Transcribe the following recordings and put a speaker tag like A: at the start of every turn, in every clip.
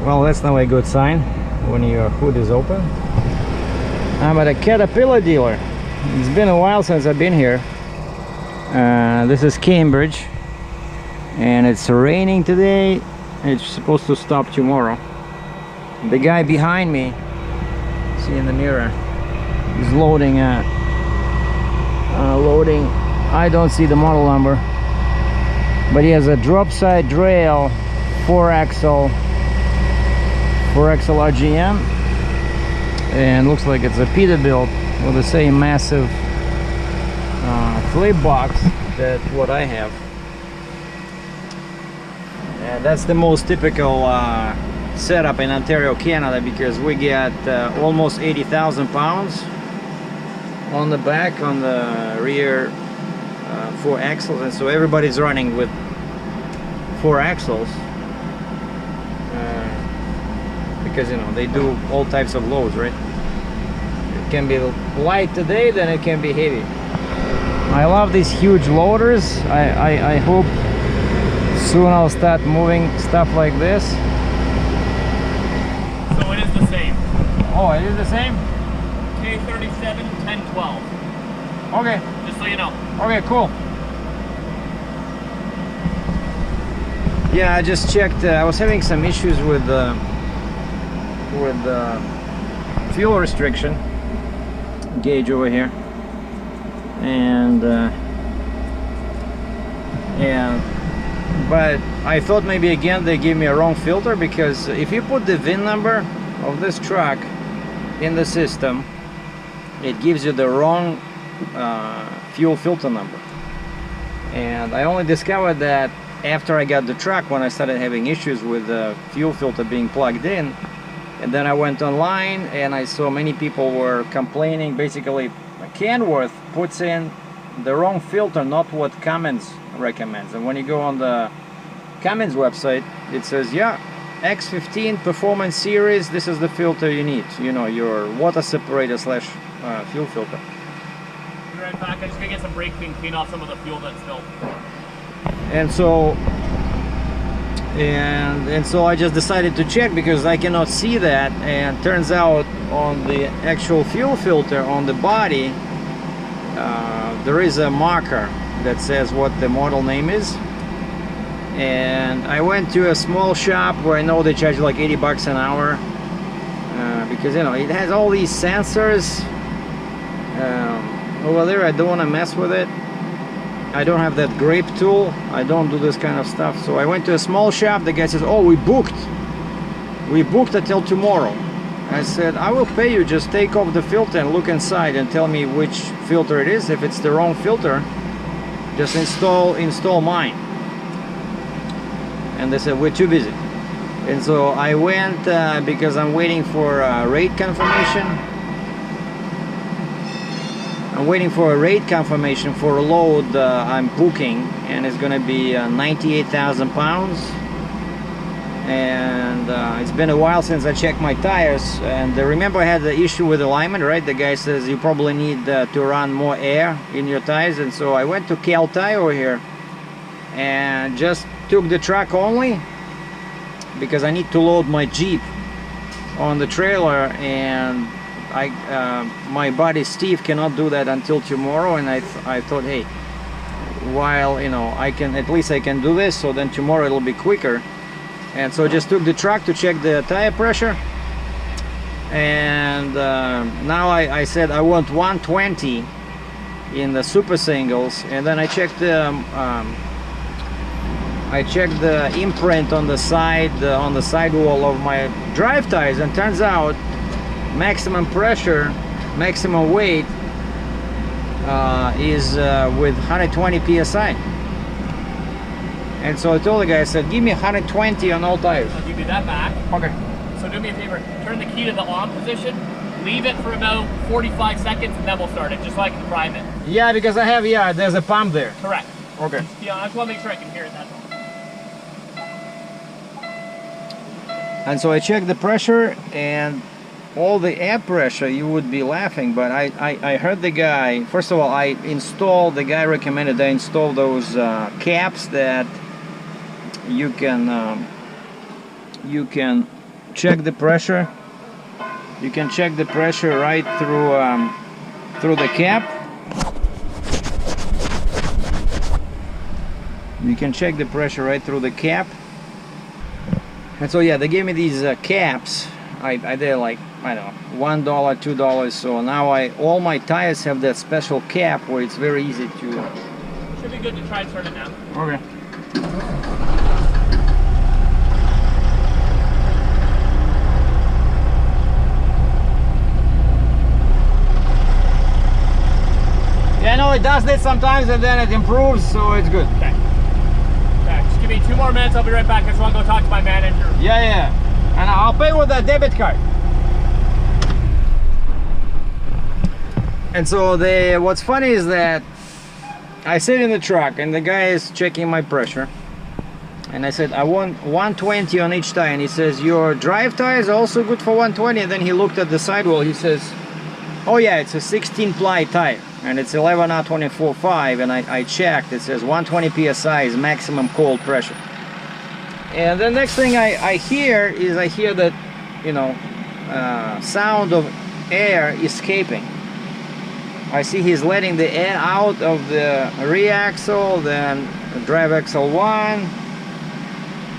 A: Well, that's not a good sign when your hood is open. I'm at a Caterpillar dealer. It's been a while since I've been here. This is Cambridge, and it's raining today. It's supposed to stop tomorrow. The guy behind me, see in the mirror, is loading. I don't see the model number, but he has a drop side rail 4-axle RGM, and looks like it's a Peterbilt with the same massive flip box that what I have. And that's the most typical setup in Ontario, Canada, because we get almost 80,000 pounds on the back, on the rear 4 axles, and so everybody's running with 4 axles because, you know, they do all types of loads, right? It can be light today, then it can be heavy. I love these huge loaders. I hope soon I'll start moving stuff like this.
B: So it is the same.
A: Oh, it is the same?
B: K37 1012.
A: Okay.
B: Just so you know.
A: Okay, cool. Yeah, I just checked. I was having some issues with fuel restriction gauge over here, and but I thought maybe again they gave me a wrong filter, because if you put the VIN number of this truck in the system, it gives you the wrong fuel filter number. And I only discovered that after I got the truck, when I started having issues with the fuel filter being plugged in. And then I went online and I saw many people were complaining. Basically, Canworth puts in the wrong filter, not what Cummins recommends. And when you go on the Cummins website, it says, yeah, X15 Performance Series, this is the filter you need. You know, your water separator slash fuel filter.
B: Be right back. I'm just gonna get some brake clean, clean off some of the fuel that's spilled.
A: And so I just decided to check, because I cannot see that, and turns out on the actual fuel filter on the body there is a marker that says what the model name is. And I went to a small shop where I know they charge like 80 bucks an hour because, you know, it has all these sensors over there. I don't want to mess with it. I don't have that grape tool. I don't do this kind of stuff. So I went to a small shop. The guy says, oh, we booked until tomorrow. I said, I will pay you, just take off the filter and look inside and tell me which filter it is. If it's the wrong filter, just install mine. And they said, we're too busy. And so I went because I'm waiting for rate confirmation. I'm waiting for a rate confirmation for a load I'm booking, and it's going to be 98,000 pounds. And it's been a while since I checked my tires. And remember, I had the issue with alignment, right? The guy says you probably need to run more air in your tires. And so I went to Cal Tire over here and just took the truck only, because I need to load my Jeep on the trailer, and my buddy Steve cannot do that until tomorrow. And I thought, hey, while, you know, I can do this, so then tomorrow it'll be quicker. And so I just took the truck to check the tire pressure, and now I said I want 120 in the super singles. And then I checked the imprint on the sidewall of my drive tires, and turns out maximum pressure, maximum weight is with 120 PSI. And so I told the guy, I said, give me 120 on all tires.
B: I'll give you that back.
A: Okay.
B: So do me a favor, turn the key to the on position, leave it for about 45 seconds, and then we'll start it, just so I can prime it.
A: Yeah, because I have, there's a pump there.
B: Correct.
A: Okay.
B: Yeah, I just want to make sure I can hear it, that's all.
A: And so I checked the pressure, and all the air pressure, you would be laughing, but I heard the guy. First of all, the guy recommended I install those caps that you can check the pressure. You can check the pressure right through the cap. You can check the pressure right through the cap. And so yeah, they gave me these caps. I did like, I don't know, $1, $2. So now all my tires have that special cap where it's very easy to.
B: Should be good to try and turn it now.
A: Okay. Yeah, no, it does this sometimes and then it improves, so it's good.
B: Okay. Okay, just give me 2 more minutes, I'll be right back. I just want to go talk to my manager.
A: Yeah. And I'll pay with a debit card. And so what's funny is that I sit in the truck and the guy is checking my pressure. And I said, I want 120 on each tire. And he says, your drive tire is also good for 120. And then he looked at the sidewall. He says, oh yeah, it's a 16 ply tire. And it's 11R24.5, and I checked, it says 120 PSI is maximum cold pressure. And the next thing I hear that, you know, sound of air escaping. I see he's letting the air out of the rear axle, then drive axle 1.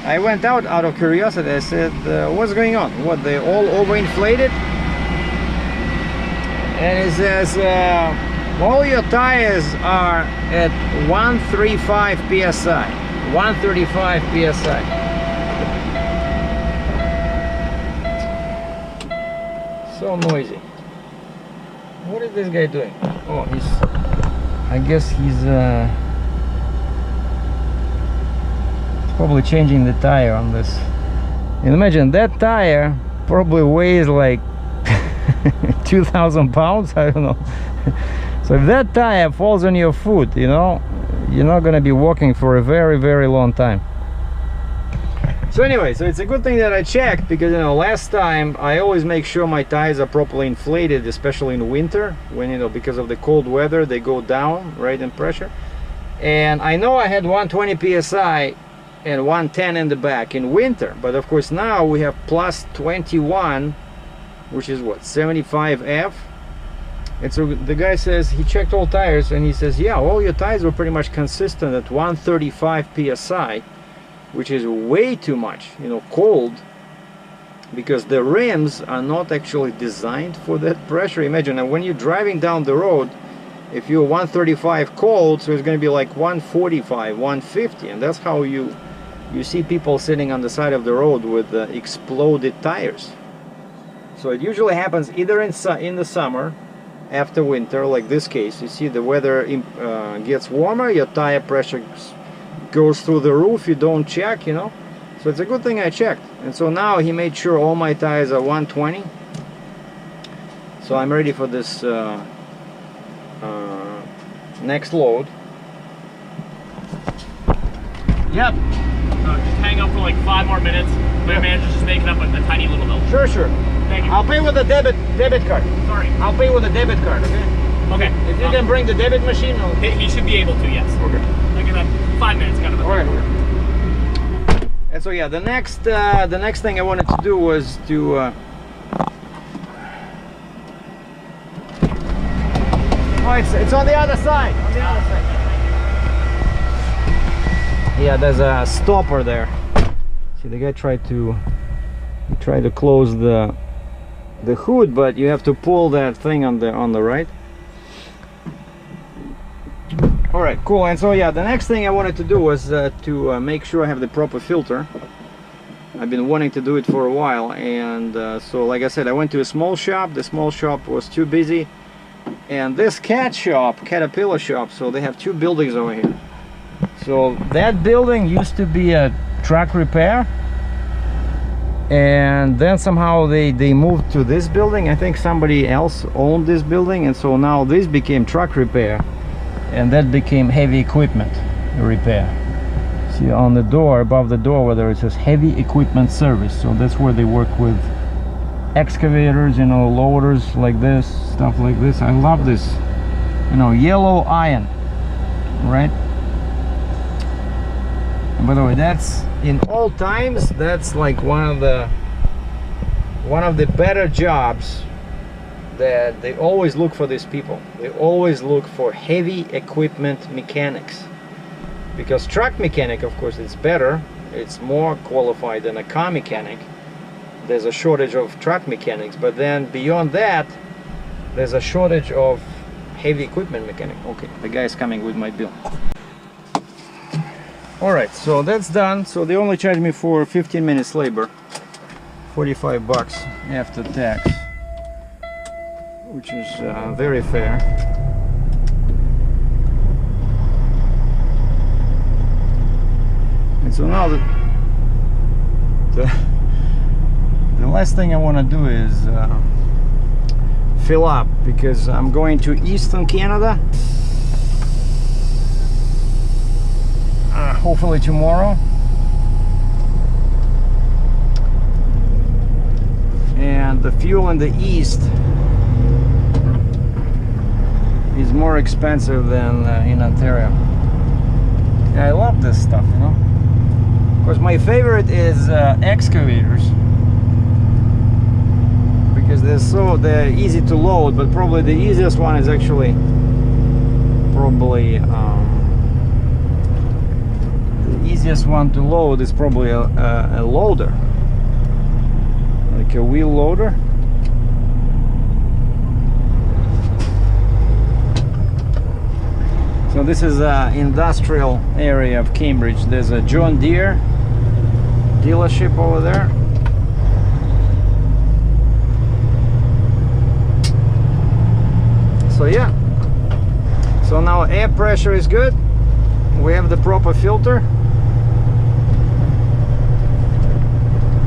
A: I went out of curiosity. I said, what's going on? What, they all overinflated? And he says, all your tires are at 135 PSI. 135 PSI. So noisy. What is this guy doing? Oh, I guess he's probably changing the tire on this. And imagine that tire probably weighs like 2,000 pounds. I don't know. So if that tire falls on your foot, you know, you're not gonna be walking for a very, very long time. So anyway, so it's a good thing that I checked, because, you know, last time I always make sure my tires are properly inflated, especially in winter, when, you know, because of the cold weather, they go down, right, in pressure. And I know I had 120 PSI and 110 in the back in winter, but of course now we have plus 21, which is what, 75 F. And so the guy says, he checked all tires and he says, yeah, all your tires were pretty much consistent at 135 PSI, which is way too much, you know, cold, because the rims are not actually designed for that pressure. Imagine that when you're driving down the road, if you're 135 cold, so it's going to be like 145, 150, and that's how you see people sitting on the side of the road with exploded tires. So it usually happens either in the summer, after winter, like this case. You see the weather gets warmer, your tire pressure goes through the roof, you don't check, you know. So it's a good thing I checked. And so now he made sure all my tires are 120. So I'm ready for this next load.
B: Yep. Just hang up for like 5 more minutes. My manager's just making up a tiny little note.
A: Sure.
B: Thank you.
A: I'll pay with a debit card.
B: Sorry.
A: I'll pay with a debit card, okay?
B: Okay.
A: If you can bring the debit machine,
B: he should be able to, yes.
A: Okay.
B: Like in 5 minutes, kind of.
A: All right. And so yeah, the next thing I wanted to do was to oh, it's on the other side. On the other side. Yeah, there's a stopper there. See, the guy tried to close the hood, but you have to pull that thing on the right. All right, cool. And so yeah, the next thing I wanted to do was to make sure I have the proper filter. I've been wanting to do it for a while, and so like I said, I went to a small shop. The small shop was too busy, and this Caterpillar shop, so they have 2 buildings over here. So that building used to be a truck repair, and then somehow they moved to this building. I think somebody else owned this building, and so now this became truck repair, and that became heavy equipment repair. See on the door, above the door, where it says heavy equipment service, so that's where they work with excavators, you know, loaders like this, stuff like this. I love this, you know, yellow iron, right? And by the way, that's in all times, that's like one of the one of the better jobs that they always look for these people. They always look for heavy equipment mechanics, because truck mechanic, of course, it's better, it's more qualified than a car mechanic. There's a shortage of truck mechanics, but then beyond that there's a shortage of heavy equipment mechanic. Okay, the guy is coming with my bill. All right, so that's done. So they only charged me for 15 minutes labor, 45 bucks after tax, which is very fair. And so now the last thing I want to do is fill up, because I'm going to Eastern Canada hopefully tomorrow, and the fuel in the east is more expensive than in Ontario. Yeah, I love this stuff, you know. Of course, my favorite is excavators, because they're easy to load, but probably the easiest one is actually the easiest one to load is probably a loader, like a wheel loader. So this is an industrial area of Cambridge. There's a John Deere dealership over there. So yeah, so now air pressure is good, we have the proper filter,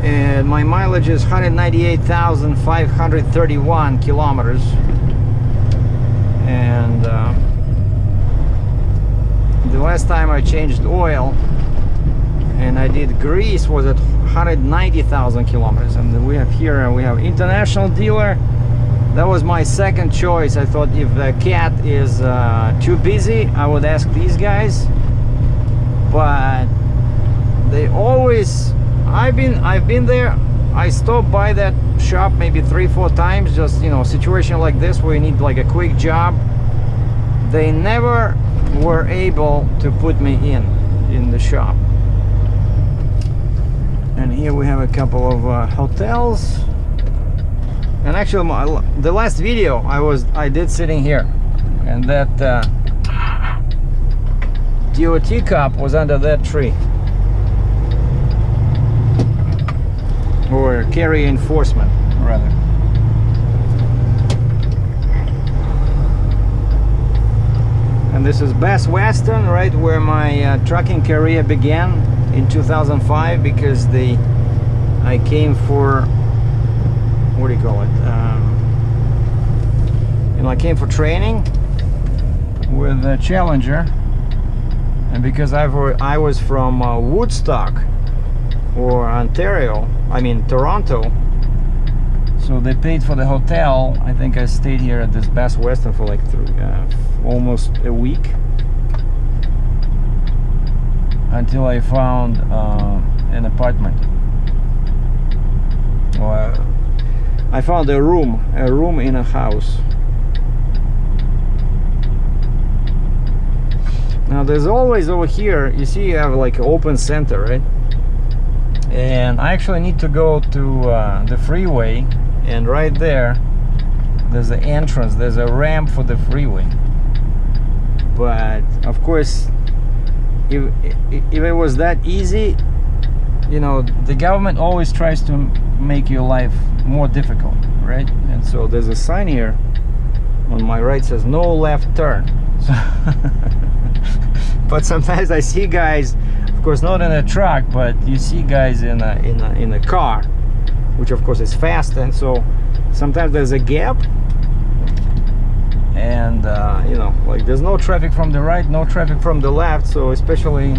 A: and my mileage is 198,531 kilometers, and the last time I changed oil and I did grease was at 190,000 kilometers. And then we have international dealer. That was my second choice. I thought if the cat is too busy, I would ask these guys, but they always, I've been there, I stopped by that shop maybe 3-4 times, just, you know, situation like this where you need like a quick job. They never were able to put me in the shop. And here we have a couple of hotels. And actually, the last video I did sitting here, and that DOT cop was under that tree, or carrier enforcement rather. And this is Best Western, right where my trucking career began in 2005, because I came for, what do you call it? You know, I came for training with a Challenger, and because I was from Woodstock or Ontario, I mean Toronto, so they paid for the hotel. I think I stayed here at this Best Western for like almost a week, until I found an apartment. Well, I found a room in a house. Now there's always over here, you see, you have like an open center, right? And I actually need to go to the freeway, and right there there's an entrance, there's a ramp for the freeway. But of course, if it was that easy, you know, the government always tries to make your life more difficult, right? And so there's a sign here on my right, says no left turn. So but sometimes I see guys, of course not in a truck, but you see guys in a car, which of course is fast, and so sometimes there's a gap, and you know, like there's no traffic from the right, no traffic from the left. So especially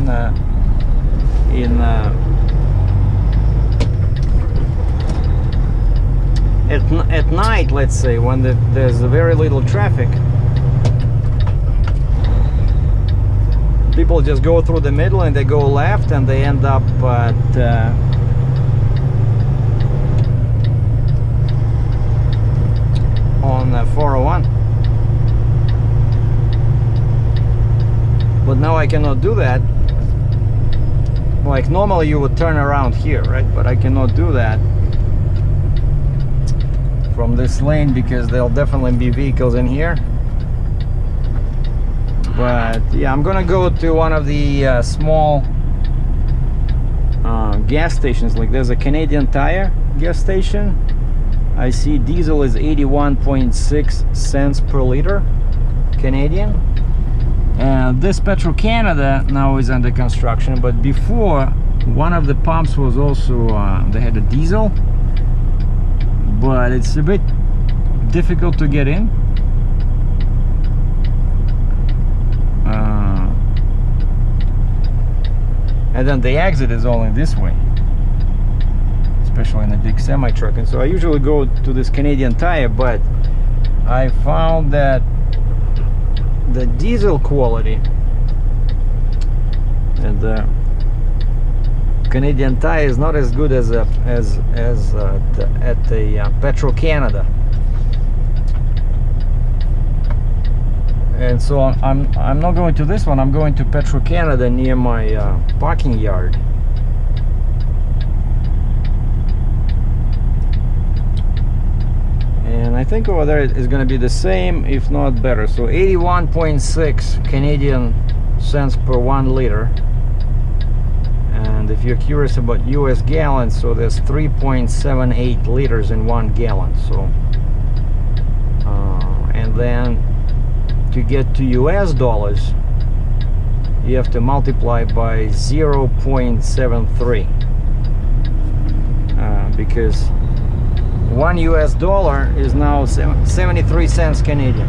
A: at night, let's say, when there's very little traffic, people just go through the middle and they go left, and they end up at I cannot do that. Like normally you would turn around here, right? But I cannot do that from this lane because there'll definitely be vehicles in here. But yeah, I'm gonna go to one of the small gas stations. Like there's a Canadian Tire gas station. I see diesel is 81.6 cents per liter Canadian. And this Petro-Canada now is under construction, but before one of the pumps was also they had a diesel, but it's a bit difficult to get in. And then the exit is only this way, especially in a big semi-truck. And so I usually go to this Canadian Tire, but I found that the diesel quality and the Canadian Tire is not as good as at the Petro-Canada. And so I'm not going to this one. I'm going to Petro-Canada near my parking yard. And I think over there is going to be the same, if not better. So 81.6 Canadian cents per 1 liter. And if you're curious about US gallons, so there's 3.78 liters in 1 gallon. So and then to get to US dollars, you have to multiply by 0.73 because 1 US dollar is now 73 cents Canadian.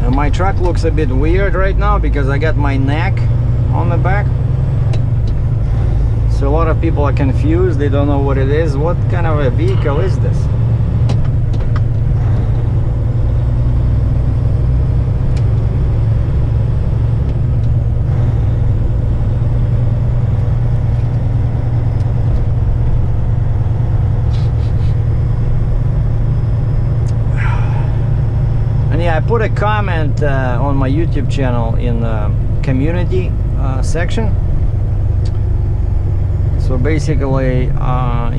A: And my truck looks a bit weird right now because I got my neck on the back. So a lot of people are confused. They don't know what it is. What kind of a vehicle is this? And yeah, I put a comment on my YouTube channel in the community section. So basically,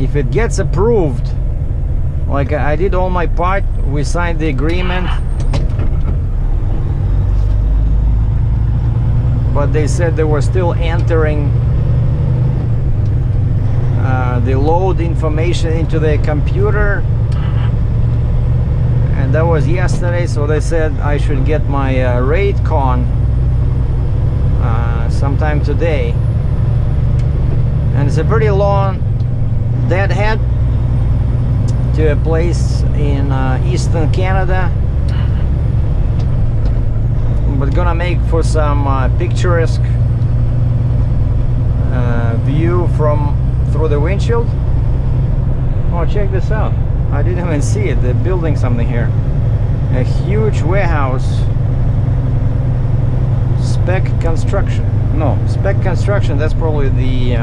A: if it gets approved, like I did all my part, we signed the agreement, but they said they were still entering the load information into the computer, and that was yesterday. So they said I should get my rate con sometime today. And it's a pretty long deadhead to a place in eastern Canada, but gonna make for some picturesque view from through the windshield. Oh, check this out! I didn't even see it. They're building something here. A huge warehouse. Spec Construction. No, Spec Construction. That's probably the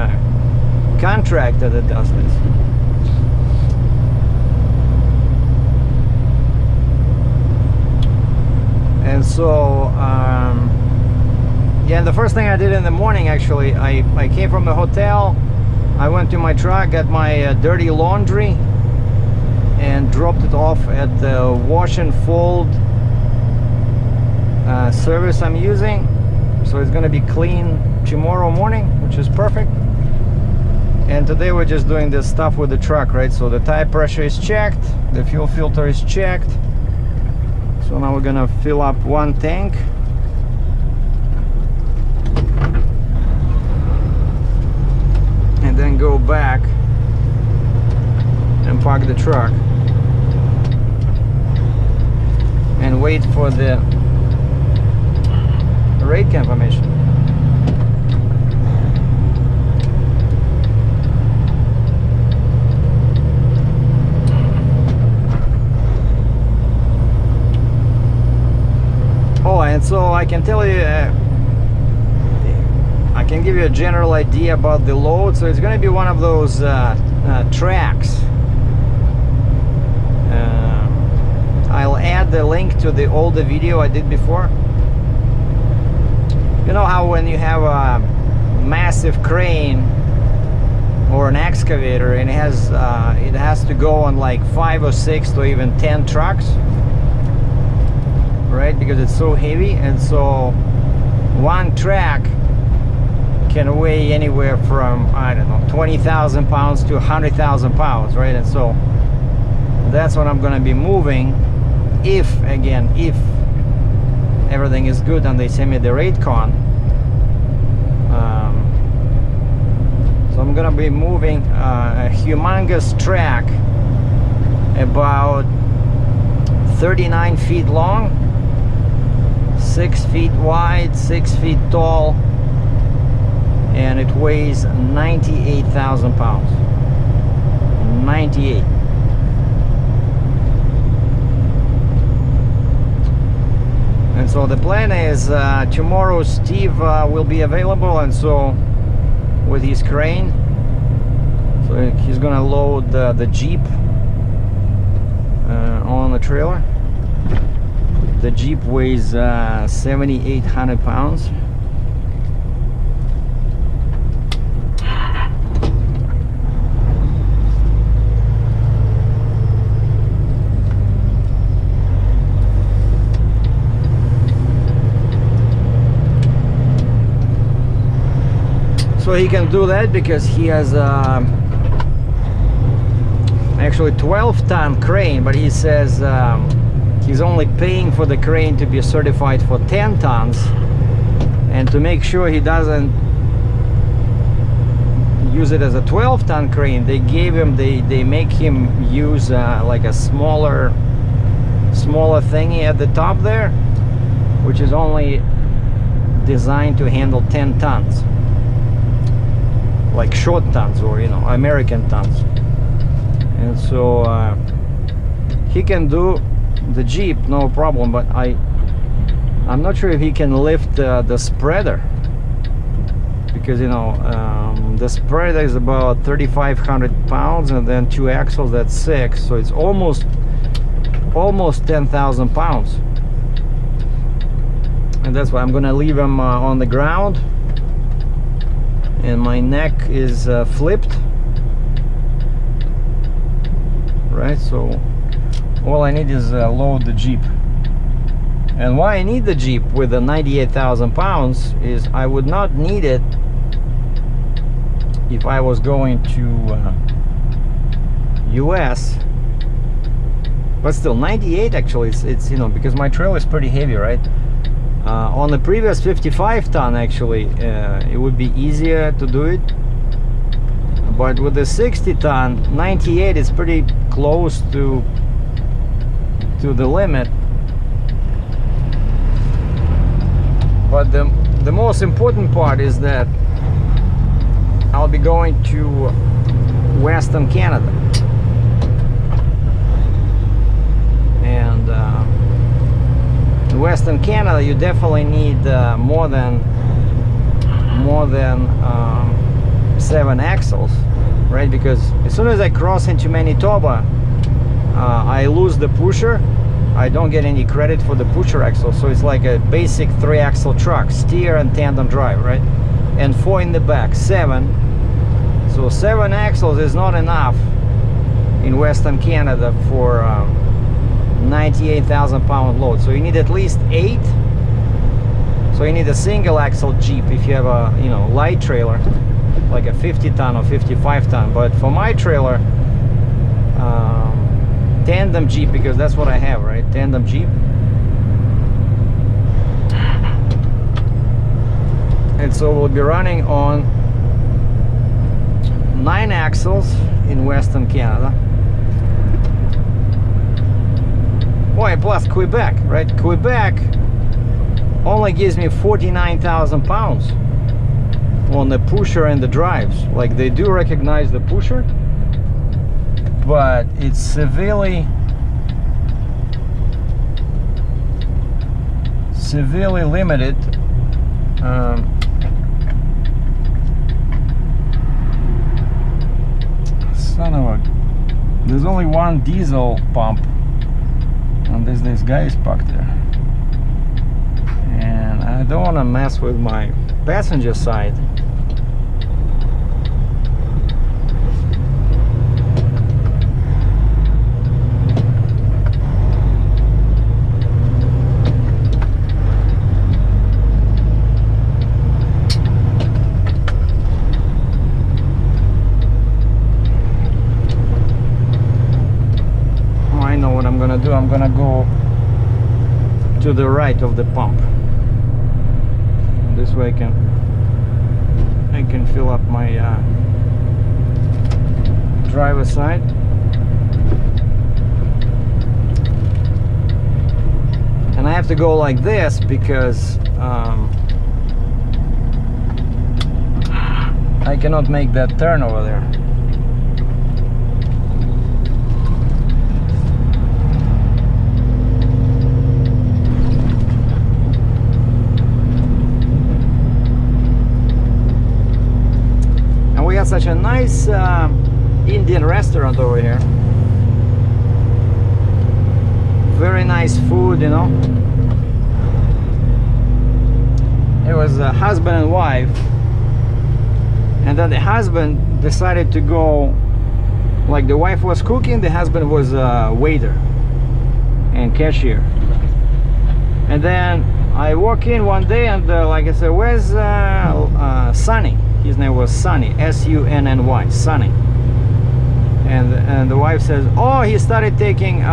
A: contractor that does this. And so yeah, and the first thing I did in the morning, actually, I came from the hotel, I went to my truck, got my dirty laundry and dropped it off at the wash and fold service I'm using. So it's gonna be clean tomorrow morning, which is perfect. And today we're just doing this stuff with the truck, right? So the tire pressure is checked, the fuel filter is checked. So now we're gonna fill up 1 tank. And then go back and park the truck. And wait for the rate confirmation. Oh, and so I can tell you, I can give you a general idea about the load. So it's going to be one of those tracks. I'll add the link to the older video I did before. You know how when you have a massive crane or an excavator and it has to go on like 5 or 6 or even 10 trucks, right? Because it's so heavy, and so one track can weigh anywhere from, I don't know, 20,000 pounds to 100,000 pounds, right? And so that's what I'm gonna be moving if everything is good and they send me the rate con. So I'm gonna be moving a humongous track about 39 feet long, 6 feet wide, 6 feet tall, and it weighs 98,000 pounds. 98. And so the plan is tomorrow Steve will be available, and so with his crane, so he's gonna load the Jeep on the trailer. The Jeep weighs 7,800 pounds. So he can do that because he has actually 12-ton crane, but he says he's only paying for the crane to be certified for 10 tons, and to make sure he doesn't use it as a 12-ton crane, they make him use like a smaller thingy at the top there, which is only designed to handle 10 tons. Like short tons, or you know, American tons. And so he can do the Jeep no problem, but I'm not sure if he can lift the spreader, because you know the spreader is about 3,500 pounds, and then 2 axles, that's 6, so it's almost 10,000 pounds. And that's why I'm gonna leave him on the ground, and my neck is flipped, right? So all I need is load the Jeep. And why I need the Jeep with the 98,000 pounds is I would not need it if I was going to US, but still 98 actually, it's you know, because my trailer is pretty heavy, right? On the previous 55-ton actually it would be easier to do it, but with the 60-ton 98 is pretty close to the limit. But the most important part is that I'll be going to Western Canada, and in Western Canada you definitely need more than 7 axles, right? Because as soon as I cross into Manitoba, I lose the pusher. I don't get any credit for the pusher axle, so it's like a basic 3-axle truck, steer and tandem drive, right? And 4 in the back, 7. So 7 axles is not enough in Western Canada for 98,000 pound load. So you need at least 8. So you need a single axle Jeep if you have a, you know, light trailer like a 50-ton or 55-ton. But for my trailer, tandem Jeep, because that's what I have, right? Tandem Jeep. And so we'll be running on 9 axles in Western Canada. Boy, plus Quebec, right? Quebec only gives me 49,000 pounds on the pusher and the drives. Like, they do recognize the pusher, but it's severely limited. Son of a... There's only one diesel pump, and there's this guy parked there. And I don't want to mess with my passenger side. I'm gonna go to the right of the pump. This way I can fill up my driver's side. And I have to go like this because I cannot make that turn over there. We got such a nice Indian restaurant over here. Very nice food, you know. It was a husband and wife, and then the husband decided to go, like the wife was cooking, the husband was a waiter and cashier. And then I walk in one day and like I said, where's Sonny? His name was Sonny, S-U-N-N-Y, Sonny. And the wife says, oh, he started taking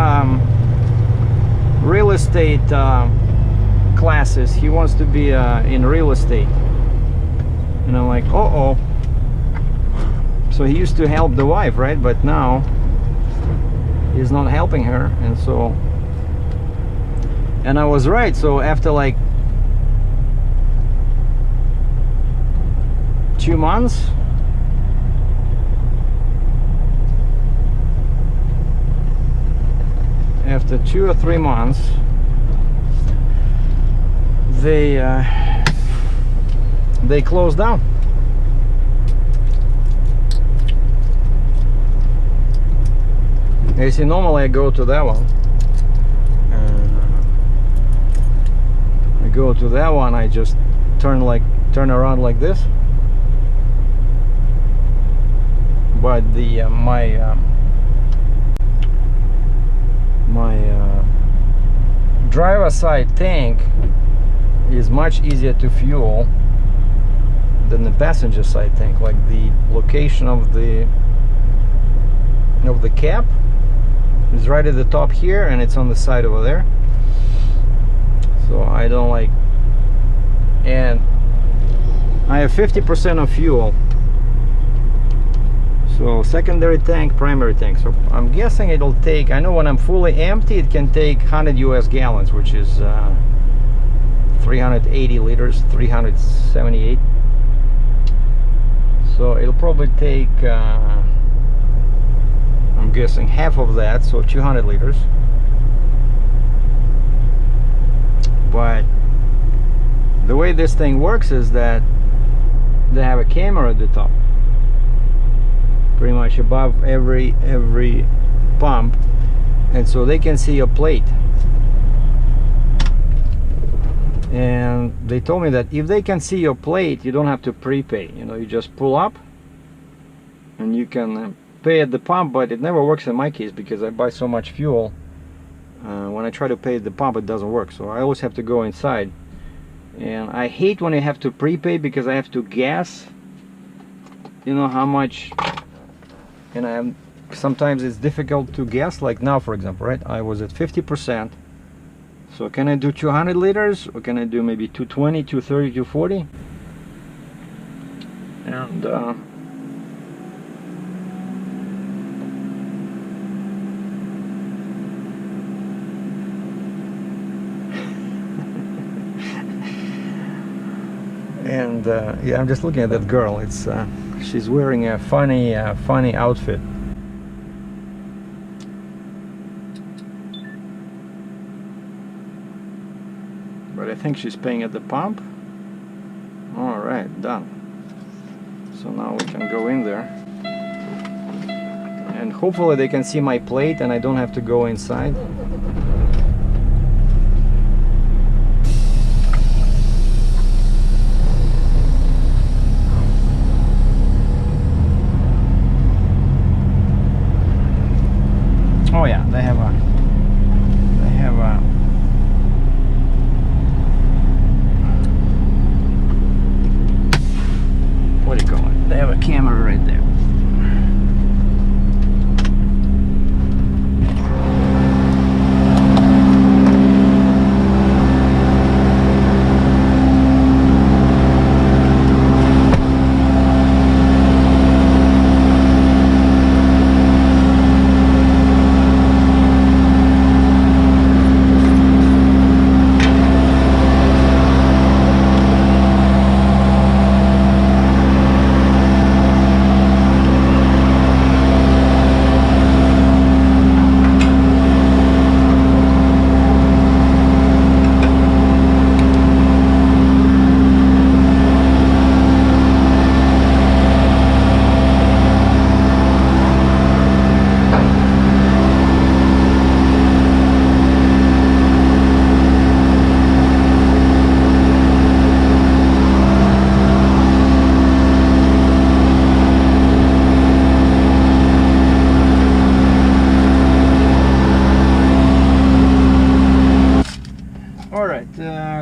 A: real estate classes. He wants to be in real estate. And I'm like, uh-oh. So he used to help the wife, right? But now he's not helping her. And so, and I was right. So after like 2 months, after 2 or 3 months, they closed down. You see, normally I go to that one. I go to that one. I just turn around like this. But the my driver side tank is much easier to fuel than the passenger side tank. Like the location of the cap is right at the top here, and it's on the side over there. So I don't like, and I have 50% of fuel. So secondary tank, primary tank. So I'm guessing it'll take, I know when I'm fully empty, it can take 100 US gallons, which is 380 liters, 378. So it'll probably take, I'm guessing half of that, so 200 liters. But the way this thing works is that they have a camera at the top, pretty much above every pump, and so they can see your plate. And they told me that if they can see your plate, you don't have to prepay. You know, you just pull up and you can pay at the pump. But it never works in my case because I buy so much fuel. When I try to pay at the pump, it doesn't work, so I always have to go inside. And I hate when I have to prepay because I have to guess, you know, how much. And sometimes it's difficult to guess. Like now, for example, right, I was at 50%. So can I do 200 liters, or can I do maybe 220, 230, 240? And yeah, I'm just looking at that girl. It's she's wearing a funny outfit. But I think she's paying at the pump. All right, done. So now we can go in there. and hopefully they can see my plate and I don't have to go inside. Oh yeah, they have a what do you call it? They have a camera right there.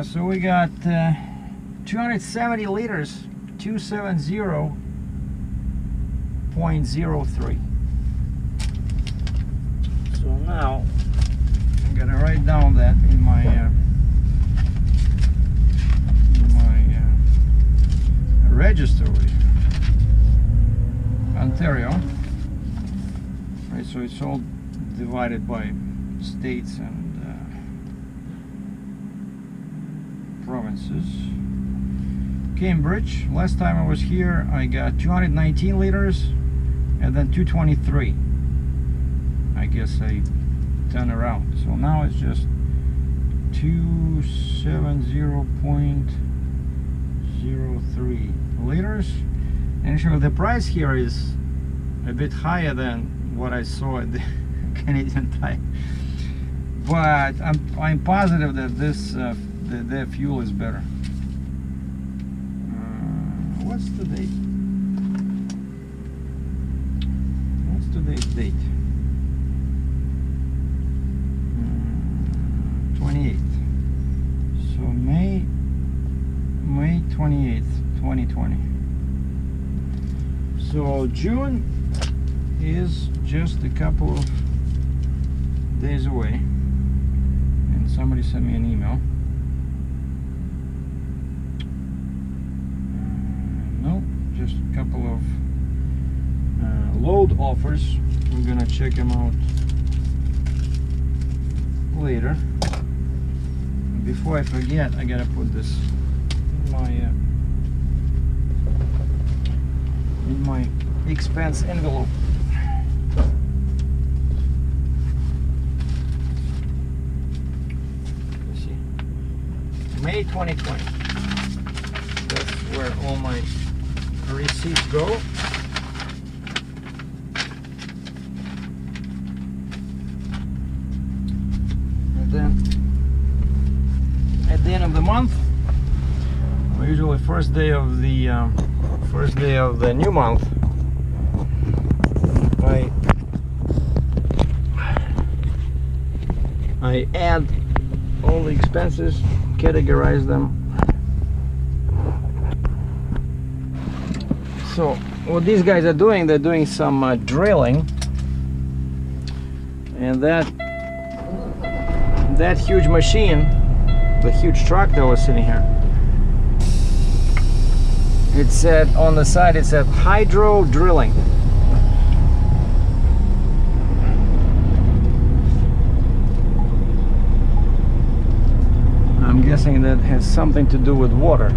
A: So we got 270 liters, 270.03. So now I'm gonna write down that in my register with Ontario. Right, so it's all divided by states and provinces. Cambridge, last time I was here I got 219 liters and then 223. I guess I turn around, so now it's just 270.03 liters. And actually the price here is a bit higher than what I saw at the Canadian Tire, but I'm positive that this the fuel is better. What's the date? What's today's date? 28th. So May 28th, 2020. So June is just a couple of days away, and somebody sent me an email. No, just a couple of load offers. We're gonna check them out later. Before I forget, I gotta put this in my expense envelope. Let's see, May 2020. That's where all my receipts go. And then at the end of the month, or usually first day of the new month, I add all the expenses, categorize them. So what these guys are doing, they're doing some drilling, and that huge machine, the huge truck that was sitting here, it said on the side, it said hydro drilling. I'm guessing that has something to do with water.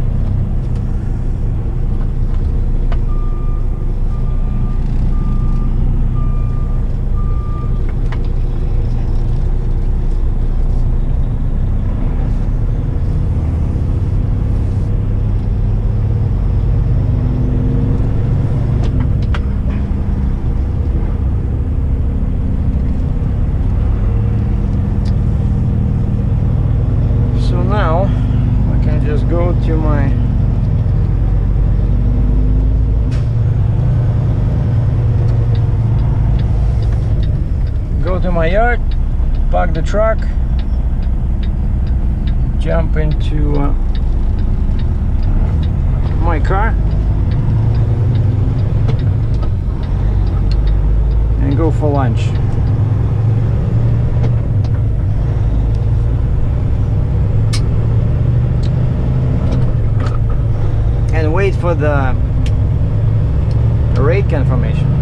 A: my yard, park the truck, jump into my car, and go for lunch. And wait for the rate confirmation.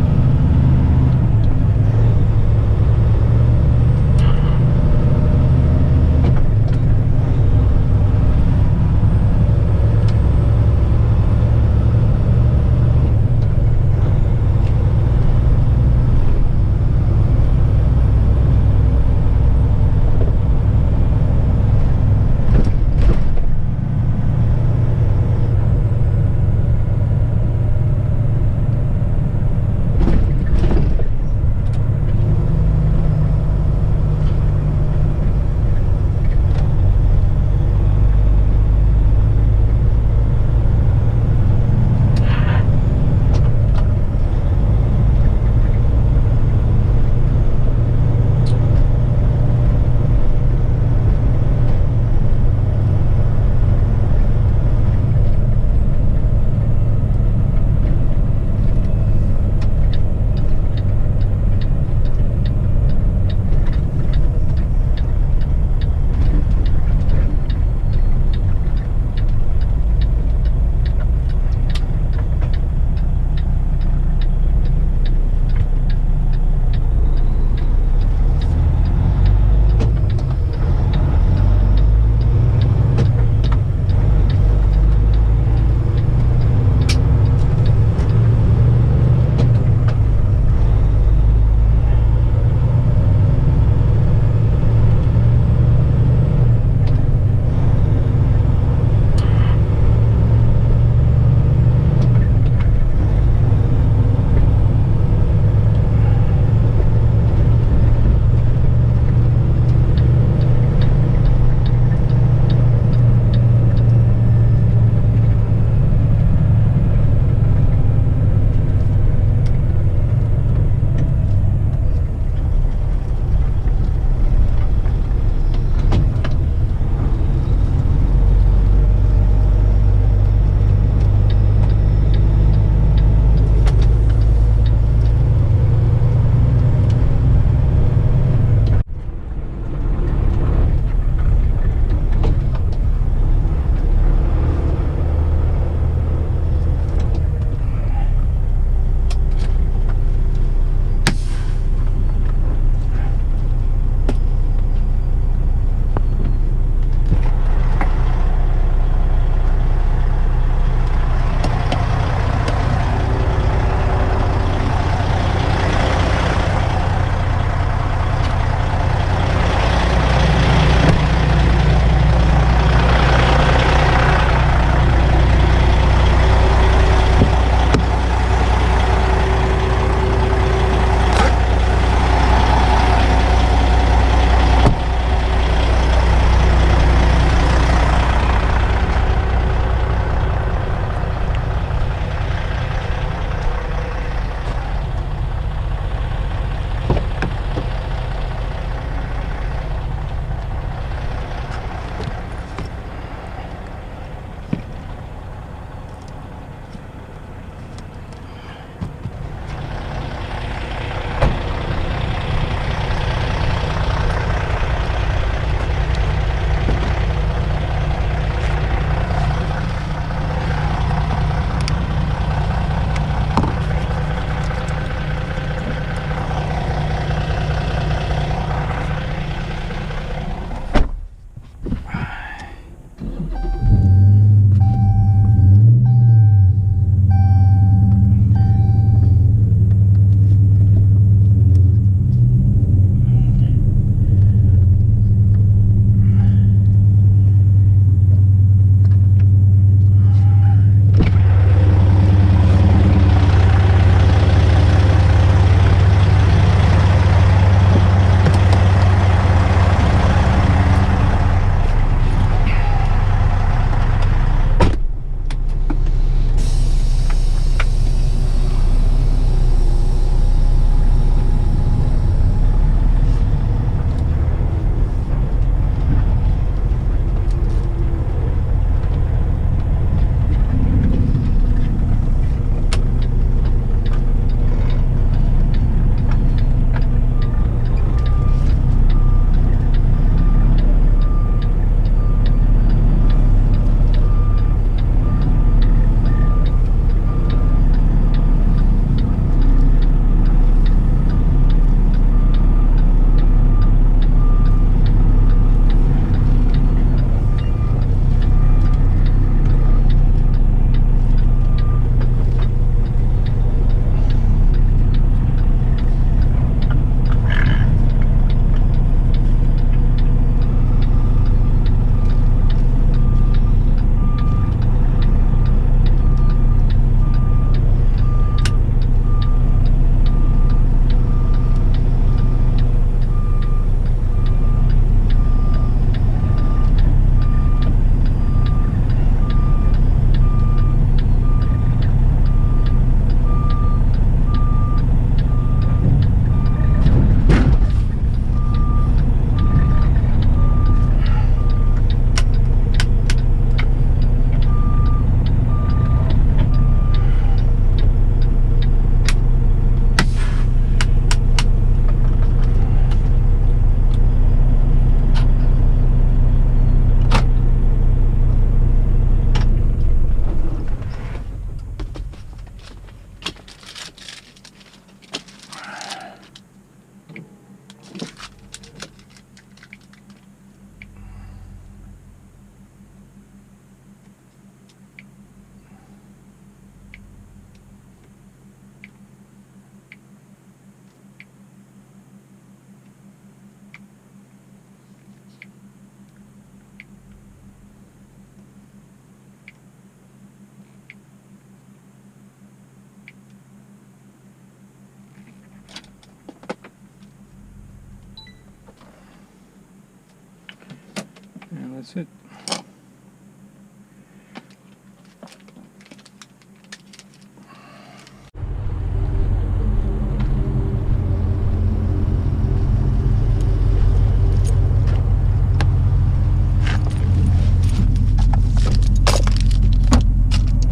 A: That's it.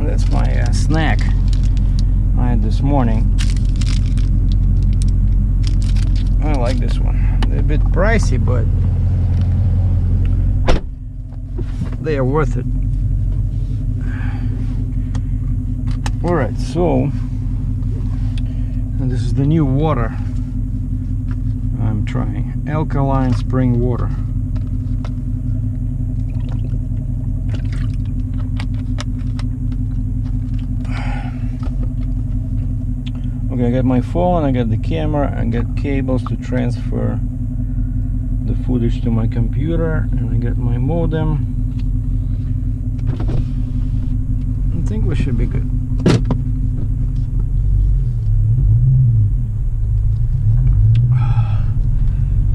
A: That's my snack I had this morning. I like this one. They're a bit pricey, but they are worth it. Alright, so and this is the new water I'm trying. Alkaline spring water. Okay, I got my phone, I got the camera, I got cables to transfer the footage to my computer, and I got my modem. I think we should be good.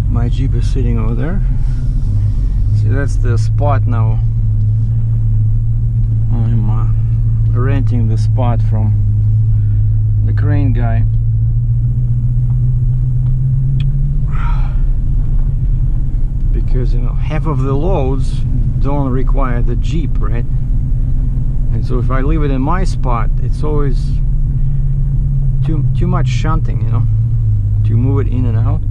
A: My Jeep is sitting over there. See, that's the spot now. I'm renting the spot from the crane guy. Because, you know, half of the loads don't require the Jeep, right? And so if I leave it in my spot, it's always too much shunting, you know, to move it in and out.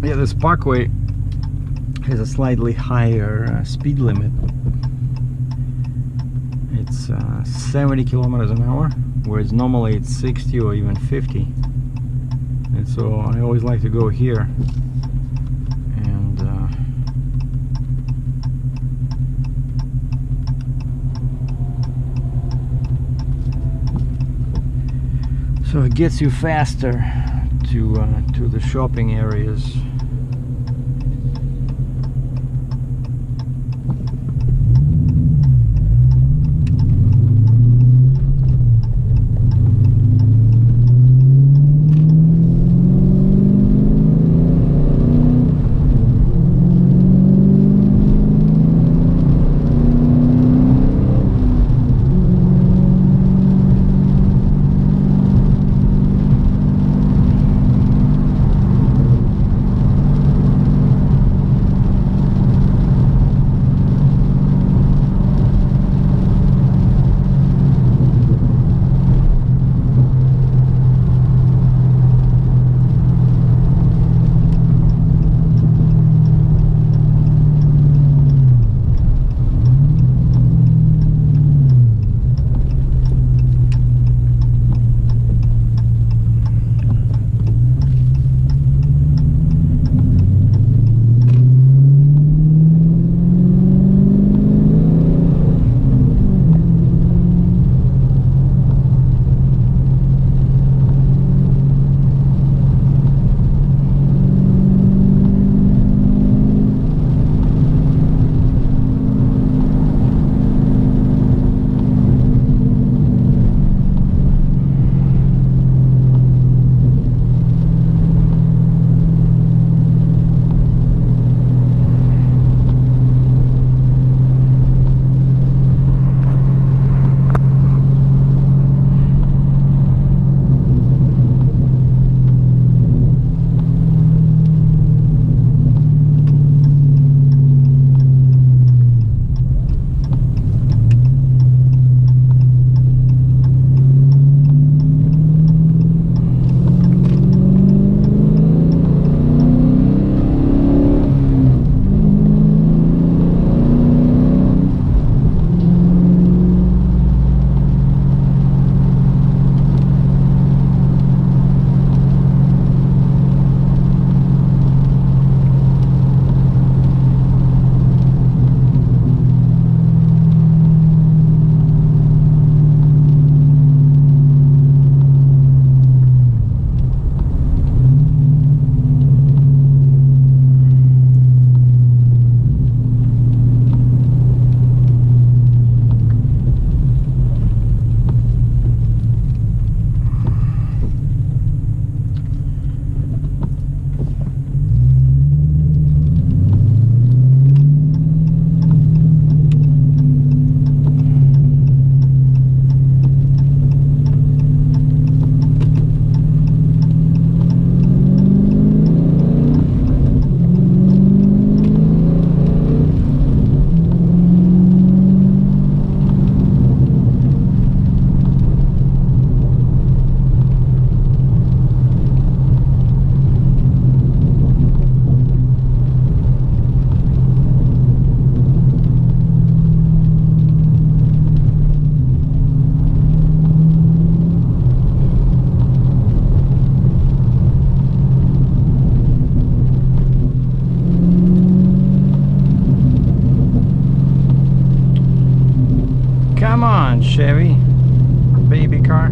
A: Yeah, this parkway has a slightly higher speed limit. It's 70 kilometers an hour, whereas normally it's 60 or even 50. And so I always like to go here. And so it gets you faster to the shopping areas. Chevy baby car.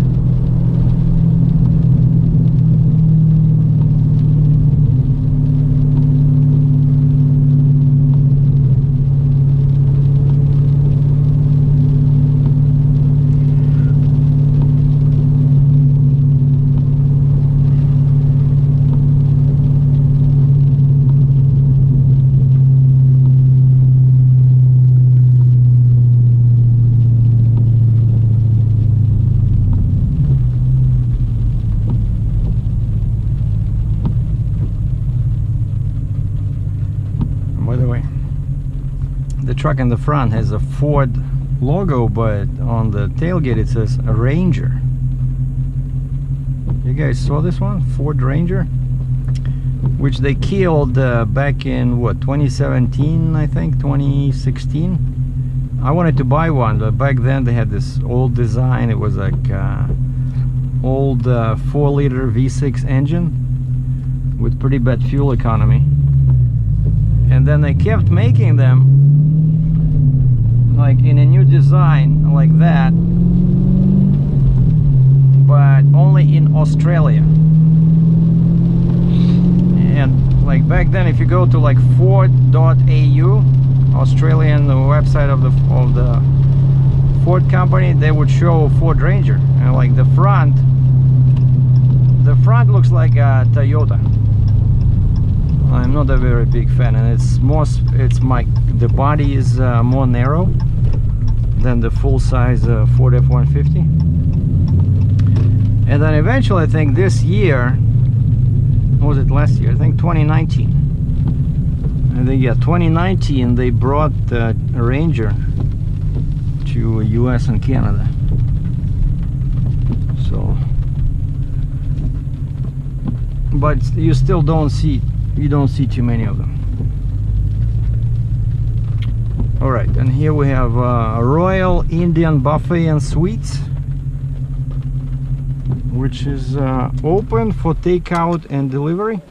A: The truck in the front has a Ford logo, but on the tailgate it says a Ranger. You guys saw this one? Ford Ranger, which they killed back in what, 2017, I think, 2016. I wanted to buy one, but back then they had this old design. It was like old 4-liter V6 engine with pretty bad fuel economy, and then they kept making them like in a new design like that, but only in Australia. And like back then, if you go to like Ford.au, Australian website of the Ford company, they would show Ford Ranger, and like the front looks like a Toyota. I'm not a very big fan, and the body is more narrow than the full-size Ford F-150. And then eventually, I think this year, or was it last year? I think 2019. I think, yeah, 2019, they brought the Ranger to US and Canada. So, but you still don't see too many of them. All right, and here we have a Royal Indian Buffet and Suites, which is open for takeout and delivery.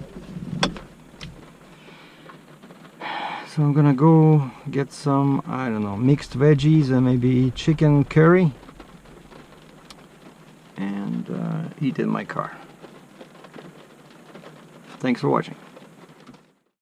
A: So I'm gonna go get some, I don't know, mixed veggies and maybe chicken curry, and eat in my car. Thanks for watching.